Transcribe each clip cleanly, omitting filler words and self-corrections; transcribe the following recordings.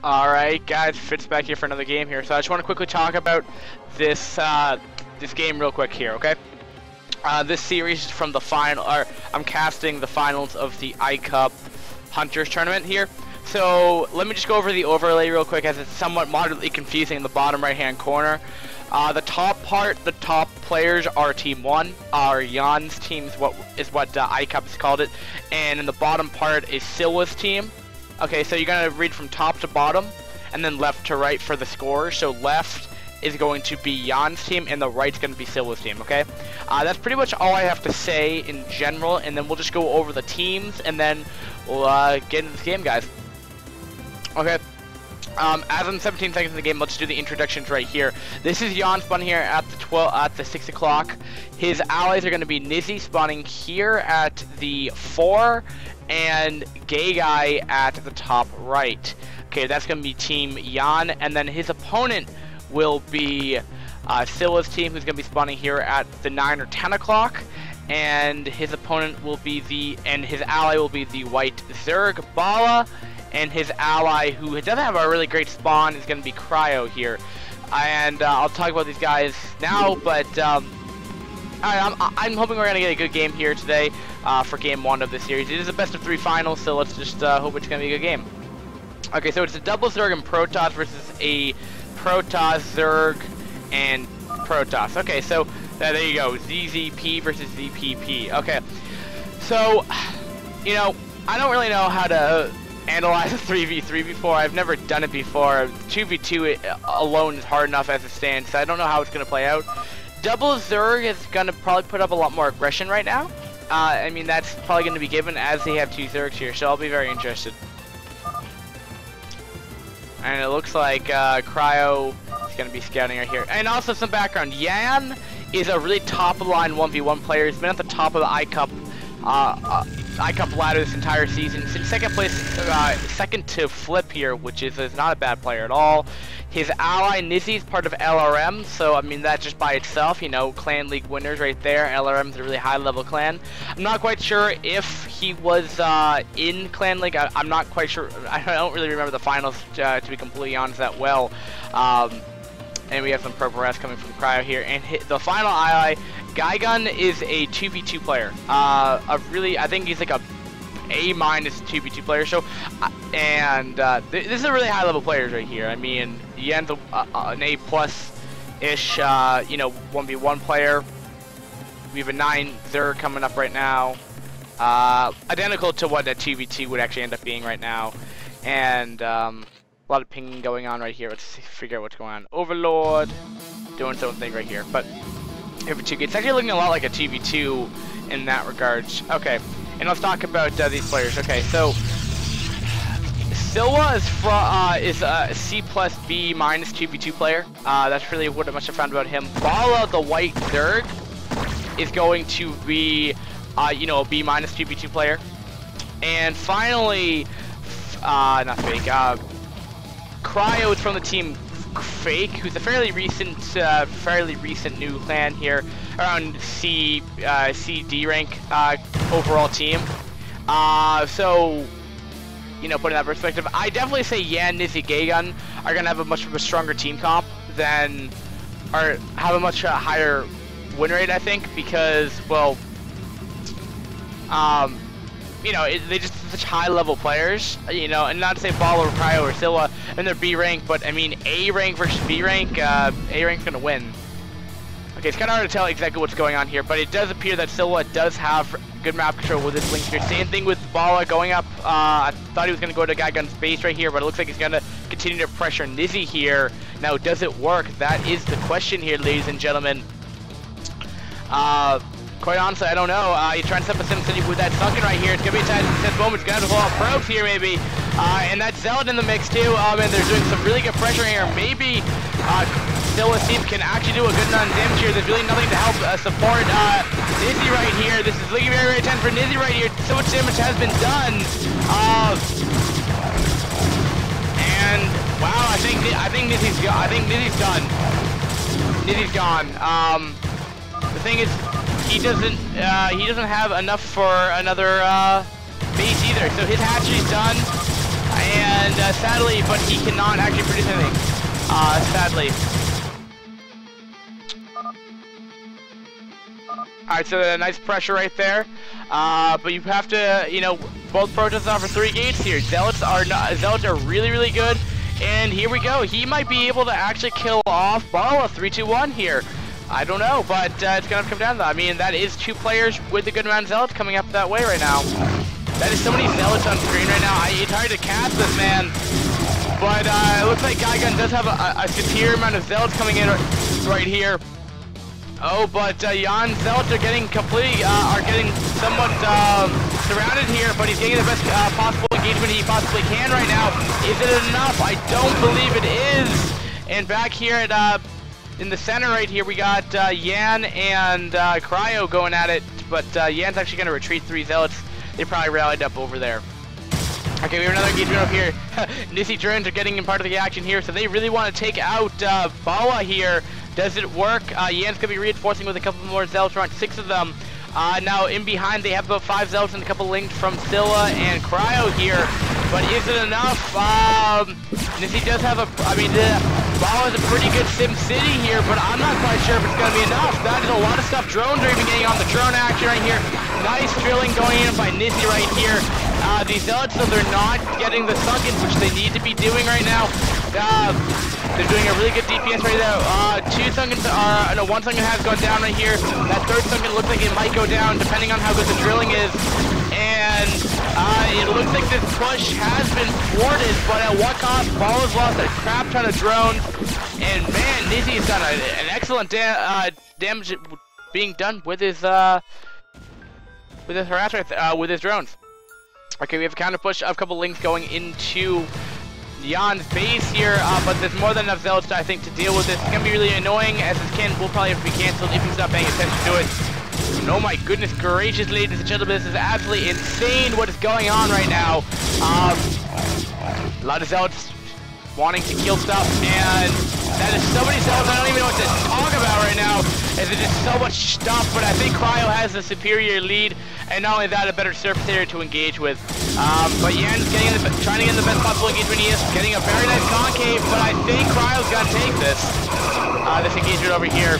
Alright guys, Fitz back here for another game here. So I just want to quickly talk about this this game real quick here, okay? This series is from the final, or I'm casting the finals of the iCCup Hunters tournament here. So let me just go over the overlay real quick, as it's somewhat moderately confusing in the bottom right hand corner. The top players are Team 1, Jan's team is what iCCup has called it, and in the bottom part is Silva's team. Okay, so you're gonna read from top to bottom, and then left to right for the scores. So left is going to be Jan's team, and the right's gonna be Silva's team, okay? That's pretty much all I have to say in general, and then we'll just go over the teams, and then we'll get into this game, guys. Okay. As in 17 seconds in the game, let's do the introductions right here. This is Jan spawning here at the 6 o'clock. His allies are going to be Nizzy spawning here at the 4, and Gay Guy at the top right. Okay, that's going to be Team Jan, and then his opponent will be Silva's team, who's going to be spawning here at the 9 or 10 o'clock, and his opponent will be his ally will be the white Zerg Bala. And his ally, who doesn't have a really great spawn, is going to be Cryo here. And I'll talk about these guys now, but I'm hoping we're going to get a good game here today for game 1 of this series. It is a best of 3 final, so let's just hope it's going to be a good game. Okay, so it's a double Zerg and Protoss versus a Protoss, Zerg, and Protoss. Okay, so there you go, ZZP versus ZPP. Okay, so, you know, I don't really know how to analyze a 3v3 before. I've never done it before. 2v2 alone is hard enough as it stands, so I don't know how it's going to play out. Double Zerg is going to probably put up a lot more aggression right now. I mean, that's probably going to be given as they have 2 Zergs here, so I'll be very interested. And it looks like Cryo is going to be scouting right here. And also some background. Jan is a really top-of-the-line 1v1 player. He's been at the top of the iCCup ladder this entire season. He's in second place, second to Flip here, which is not a bad player at all. His ally Nizzy is part of LRM, so I mean that just by itself, you know, clan league winners right there. LRM is a really high level clan. I'm not quite sure if he was in clan league. I'm not quite sure. I don't really remember the finals to be completely honest that well. And we have some purple rest coming from Cryo here, and the final ally, Gaigun, is a 2v2 player. I think he's like a A- 2v2 player. So, this is a really high level players right here. I mean, Jan's an A+-ish, you know, 1v1 player. We have a 9 Zerg coming up right now, identical to what a 2v2 would actually end up being right now, and a lot of pinging going on right here. Let's figure out what's going on. Overlord doing its own thing right here, but it's actually looking a lot like a 2v2 in that regard. Okay, and let's talk about these players. Okay, so Silva is a C+B- 2v2 player. That's really what much I found about him. Bala, the white Zerg, is going to be you know, a B- 2v2 player. And finally, not fake, Cryo is from the team Fake, who's a fairly recent new clan here, around C D rank overall team. So, you know, putting that perspective, I definitely say Jan, Nizzy, Gaygun are gonna have a much of a stronger team comp than, or have a much higher win rate, I think, because, well, you know, they just such high level players, you know, and not to say Ball or Cryo or Silva and they're B rank, but I mean A rank versus B rank, A rank's gonna win. Okay, it's kind of hard to tell exactly what's going on here, but it does appear that Silva does have good map control with his links here. Same thing with Bala going up. I thought he was gonna go to Gaigun's base right here, but it looks like he's gonna continue to pressure Nizzy here. Now, does it work? That is the question here, ladies and gentlemen. Quite honestly, I don't know. You're trying to set up a SimCity with that sunken right here. It's going to be a tense moment. It's going to have to pull out probes here, maybe. And that's Zealot in the mix, too. And they're doing some really good pressure here. Maybe Silva's team can actually do a good amount of damage here. There's really nothing to help support Nizzy right here. This is looking very, very tense for Nizzy right here. So much damage has been done. And, wow, I think Nizzy's done. Nizzy's gone. The thing is, he doesn't have enough for another base either. So his hatchery's done, and sadly, but he cannot actually produce anything. Sadly. Alright, so nice pressure right there. But you have to, you know, both protests offer 3 gates here. Zealots are really, really good. And here we go. He might be able to actually kill off Bala 3-2-1 here. I don't know, but it's gonna come down to that. I mean, that is 2 players with a good amount of zealots coming up that way right now. That is so many zealots on screen right now. It's hard to cast this, man. But it looks like Gaigun does have a superior amount of zealots coming in right here. Oh, but Jan's zealots are getting somewhat surrounded here, but he's getting the best possible engagement he possibly can right now. Is it enough? I don't believe it is. And back here at in the center right here, we got Yan and Cryo going at it, but Yan's actually going to retreat 3 zealots. They probably rallied up over there. Okay, we have another engagement up here. Nissi drones are getting in part of the action here, so they really want to take out Bala here. Does it work? Yan's going to be reinforcing with a couple more zealots, around 6 of them. Now in behind they have about 5 zealots and a couple linked from Silva and Cryo here. But is it enough? Nissi does have Bala is a pretty good Sim City here, but I'm not quite sure if it's going to be enough. That is a lot of stuff. Drones are even getting on the drone action right here. Nice drilling going in by Nissi right here. These zealots, though, they're not getting the sunkens, which they need to be doing right now. They're doing a really good DPS right now. 2 sunkens no, 1 sunken has gone down right here. That 3rd sunken looks like it might go down, depending on how good the drilling is. And it looks like this push has been thwarted, but at what cost? Bala's lost a crap ton of drones. And man, Nissi's done an excellent damage being done with his harassment, with his drones. Okay, we have a counter push of a couple links going into Jan's base here, but there's more than enough zealots, I think, to deal with this. It's gonna be really annoying, as this can will probably have to be cancelled if he's not paying attention to it. And oh my goodness gracious, ladies and gentlemen, this is absolutely insane what is going on right now. A lot of zealots wanting to kill stuff, and that is so many zealots, I don't even know what to talk about right now, as it is so much stuff, but I think Cryo has the superior lead, and not only that, a better surface area to engage with. But Jan's trying to get the best possible engagement he is, getting a very nice concave, but I think Cryo's got to take this. This engagement over here.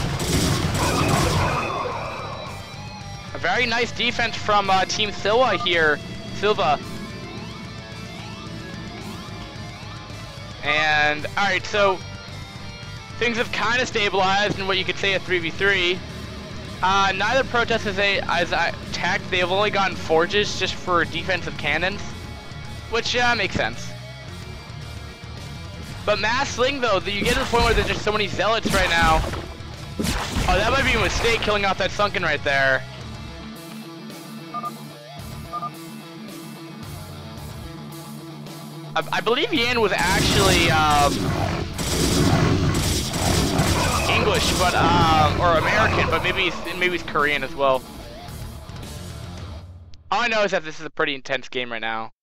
A very nice defense from Team Silva here. Silva. And, alright, so things have kind of stabilized in what you could say a 3v3. Neither protest has attacked. They've only gotten forges just for defensive cannons, which makes sense. But mass sling, though, you get to the point where there's just so many zealots right now. Oh, that might be a mistake, killing off that sunken right there. I believe Yan was actually English, but or American, but maybe he's Korean as well. All I know is that this is a pretty intense game right now.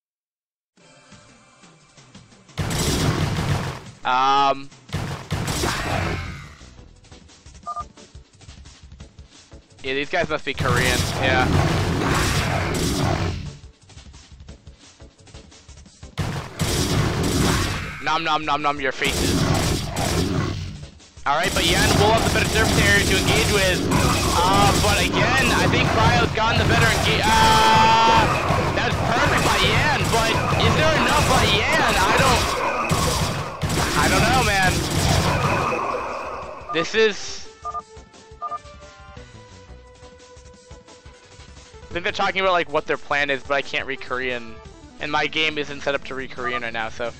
Yeah, these guys must be Korean. Yeah. Nom nom nom nom your faces. Alright, but Yan will have the better surface area to engage with. But again, I think Cryo's gotten the better engage. That's perfect by Yan, but is there enough by Yan? I don't know, man. This is... I think they're talking about like what their plan is, but I can't read Korean. And my game isn't set up to read Korean right now, so...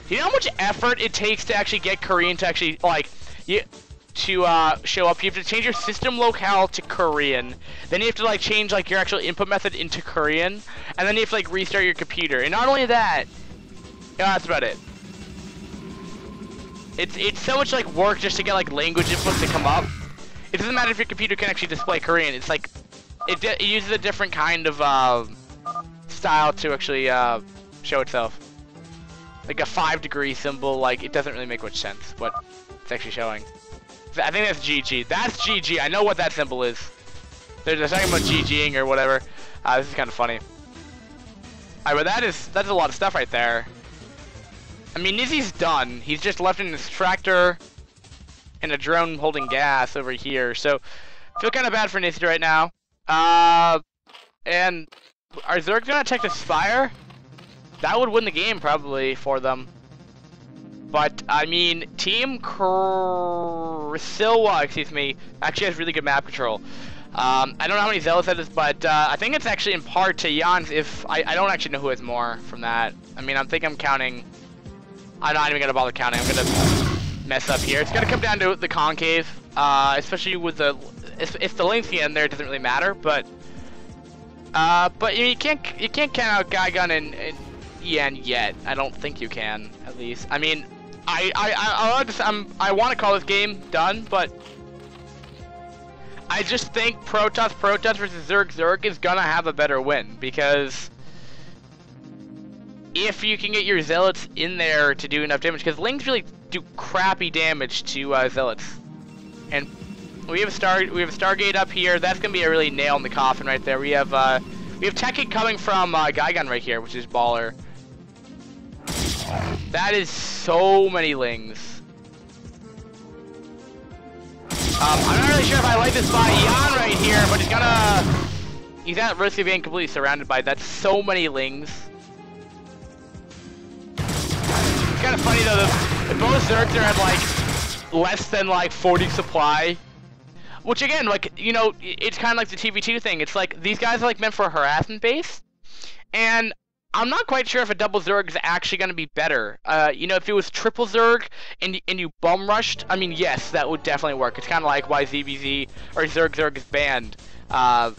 Do you know how much effort it takes to actually get Korean to actually, like, show up? You have to change your system locale to Korean. Then you have to, like, change, like, your actual input method into Korean. And then you have to, like, restart your computer. And not only that, yeah, that's about it. It's so much, like, work just to get, like, language inputs to come up. It doesn't matter if your computer can actually display Korean. It's, like, it uses a different kind of, style to actually, show itself. Like a 5-degree symbol, like, it doesn't really make much sense what it's actually showing. I think that's GG. That's GG. I know what that symbol is. They're talking about GGing or whatever. This is kind of funny. Alright, but that's a lot of stuff right there. I mean, Nizzy's done. He's just left an extractor and a drone holding gas over here. So, feel kind of bad for Nizzy right now. And are Zerg gonna attack the Spire? That would win the game probably for them. But I mean, Team Silva, excuse me, actually has really good map control. I don't know how many zealots that is, but I think it's actually in part to Jan's. If I don't actually know who has more from that. I mean, I'm counting. I'm not even gonna bother counting. I'm gonna mess up here. It's gonna come down to the concave, especially with the if the length in there, it doesn't really matter. But you can't count out Gaigun and Yan yet. I don't think you can, at least. I mean, I want to call this game done, but I just think Protoss versus Zerg is gonna have a better win, because if you can get your Zealots in there to do enough damage, because Lings really do crappy damage to Zealots, and we have a Stargate up here. That's gonna be a really nail in the coffin right there. We have Tekket coming from Gaigun right here, which is baller. That is so many Lings. I'm not really sure if I like this by Jan right here, but he's at risk of being completely surrounded by that. So many Lings. It's kind of funny though, the both Zergs are at like less than like 40 supply. Which again, like, you know, it's kind of like the TB2 thing. It's like, these guys are like meant for a harassment base. And I'm not quite sure if a double Zerg is actually going to be better. You know, if it was triple Zerg and you bum rushed, I mean, yes, that would definitely work. It's kind of like why ZBZ or Zerg is banned. Oh,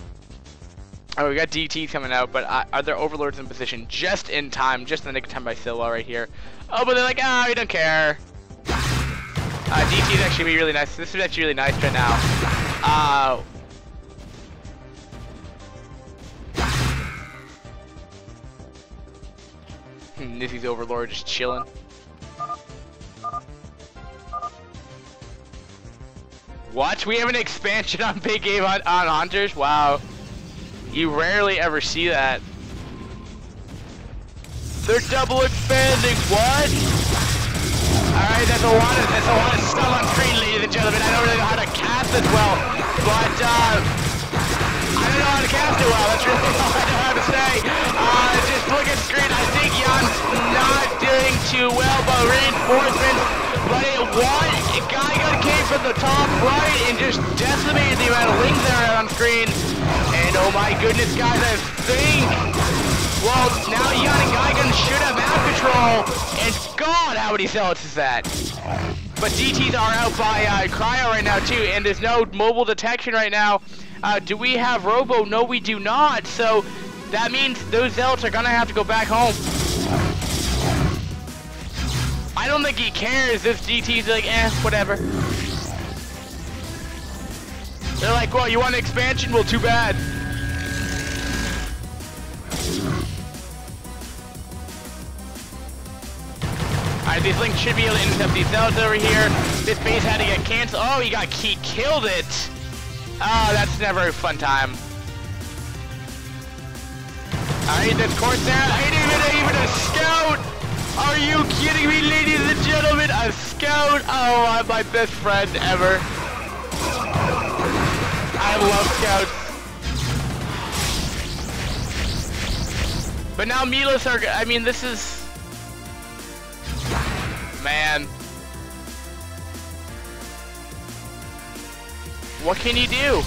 we got DTs coming out, but are there overlords in position just in time, just in the nick of time by Silva right here? Oh, but they're like, oh, we don't care. DT is actually be really nice. This is actually really nice right now. Nizzy's Overlord just chilling. What? We have an expansion on Big Game on Hunters? Wow. You rarely ever see that. They're double expanding. What? Alright, that's a lot of stuff on screen, ladies and gentlemen. I don't really know how to cast as well, but I don't know how to cast it well. That's really all I know how to say. Just look at screen. I think Jan's not doing too well, but reinforcements. But Gaigun came from the top right and just decimated the amount of Lings there on screen. And oh my goodness, guys, I think, well, now Jan and Gaigun should have map control. And God, how many Zealots is that? But DTs are out by Cryo right now too, and there's no mobile detection right now. Do we have Robo? No, we do not. So that means those Zealots are gonna have to go back home. I don't think he cares if DT's like, whatever. They're like, well, you want an expansion? Well, too bad. Alright, these Lings should be able to intercept these Zealots over here. This base had to get canceled. Oh, he killed it. Oh, that's never a fun time. Alright, this Corsair, ain't even a scout! Are you kidding me, ladies and gentlemen? A scout? Oh, my best friend ever. I love scouts. But now Milos are, I mean, this is... Man. What can you do?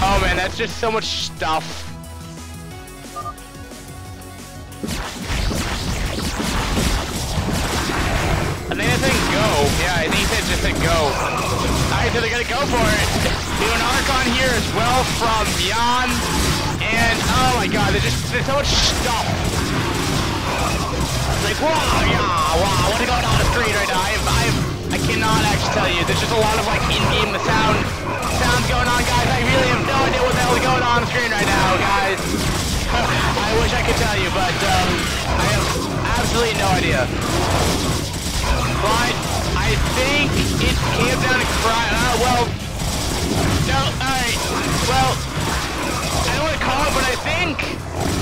Oh man, that's just so much stuff. I think that thing go. Yeah, I think that just said go. Alright, so they're gonna go for it. Do an Archon here as well from Jan. And oh my god, there's so much stuff. Like, wow, yeah, wow, what's going on the screen right now? I cannot actually tell you. There's just a lot of like in-game sounds going on, guys. I really have no idea what the hell is going on the screen right now, guys. I wish I could tell you, but I have absolutely no idea. But I think it came down to well, think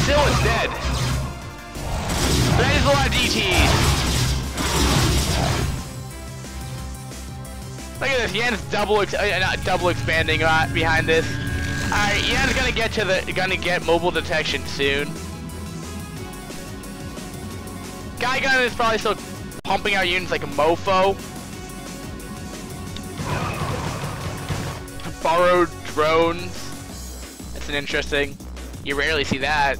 Silva's dead. That is a lot of DTs. Look at this, Yan's not double expanding behind this. Alright, Yan's gonna get mobile detection soon. Guy is probably still pumping out units like a mofo. Borrowed drones. That's an interesting. You rarely see that.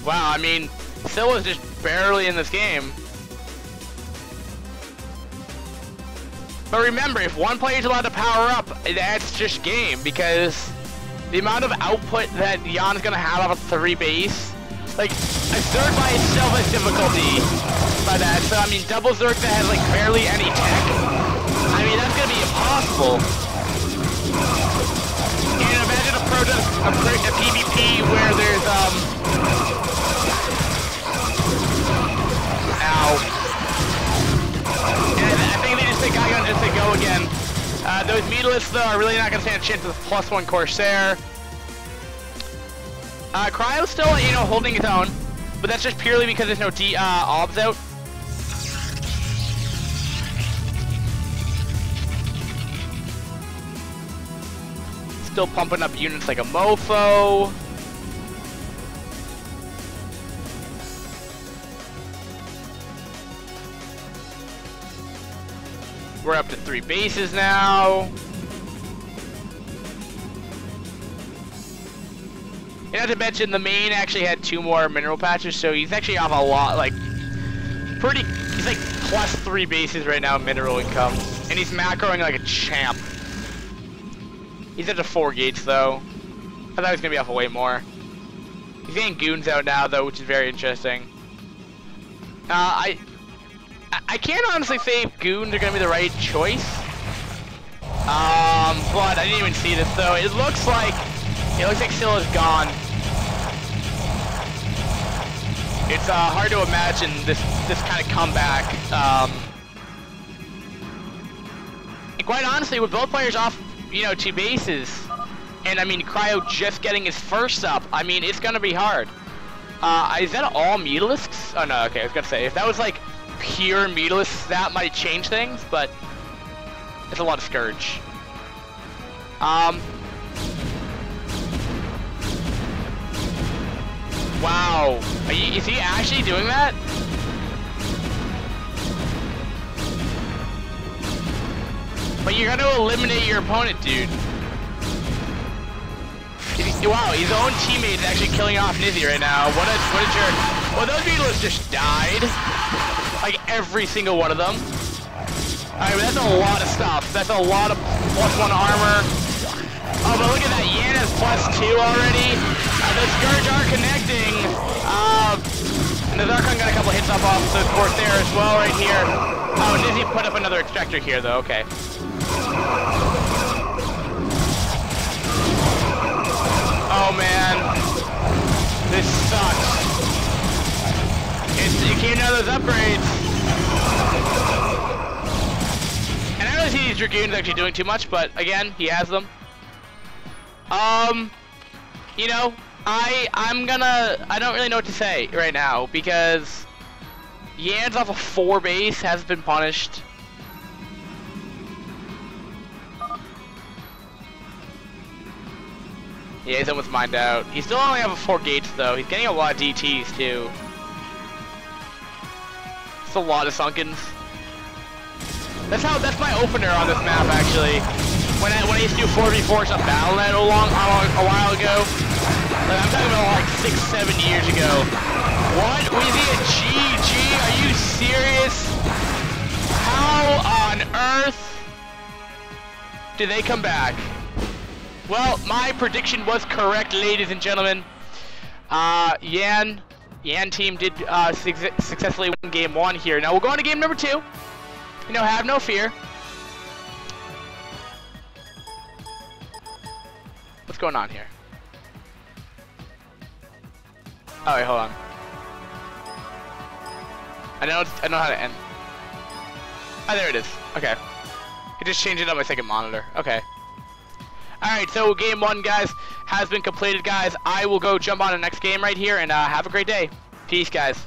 Wow, I mean, Silva's just barely in this game. But remember, if one player is allowed to power up, that's just game, because the amount of output that Jan's gonna have off of 3 base, like, a Zerg by itself has difficulty by that. So, I mean, double Zerg that has, like, barely any tech, I mean, that's gonna be impossible. And imagine a PvP where there's, and I think they just think Gaigon just to go again. Those Mutalisks, though, are really not going to stand a chance with +1 Corsair. Cryo's still, you know, holding its own, but that's just purely because there's no obs out. Still pumping up units like a mofo. We're up to 3 bases now. And not to mention, the main actually had 2 more mineral patches, so he's actually off a lot, like, he's like +3 bases right now in mineral income. And he's macroing like a champ. He's at the 4 gates, though. I thought he was gonna be off way more. He's getting goons out now, though, which is very interesting. I can't honestly say if goons are gonna be the right choice. But I didn't even see this though. It looks like Silva's gone. It's hard to imagine this kind of comeback. And quite honestly, with both players off, you know, 2 bases, and I mean Cryo just getting his first up, I mean it's gonna be hard. Is that all Mutalisks? Oh no, okay, I was gonna say if that was like pure Mutalisks, that might change things, but it's a lot of Scourge. Wow, is he actually doing that? But you're gonna eliminate your opponent, dude. Wow, his own teammate is actually killing off Nizzy right now. What a jerk. Well, those Mutalisks just died. Like every single one of them. Alright, but that's a lot of stuff. That's a lot of +1 armor. Oh, but look at that. Yan has +2 already. The Scourge are connecting. And the Zarkon got a couple hits off the Corsair as well right here. Oh, Nizzy put up another extractor here, though. Okay. Oh, man. This sucks. It came down to those upgrades. And I don't really see these Dragoons actually doing too much, but again, he has them. You know, I don't really know what to say right now, because Yan's off a 4 base, has been punished. Yeah, he's almost mined out. He still only have 4 gates though. He's getting a lot of DTs too. It's a lot of Sunkens. That's my opener on this map actually. When I used to do 4v4s on Battle.net a while ago. Like, I'm talking about like 6-7 years ago. What? Was he a GG? Are you serious? How on earth did they come back? Well, my prediction was correct, ladies and gentlemen. Yan team did successfully win game 1 here. Now we'll go on to game number 2. You know, have no fear. What's going on here? Oh wait, hold on. I know how to end. Oh, there it is. Okay. I just changed it on my second monitor. Okay. Alright, so game 1, guys, has been completed, guys. I will go jump on the next game right here, and have a great day. Peace, guys.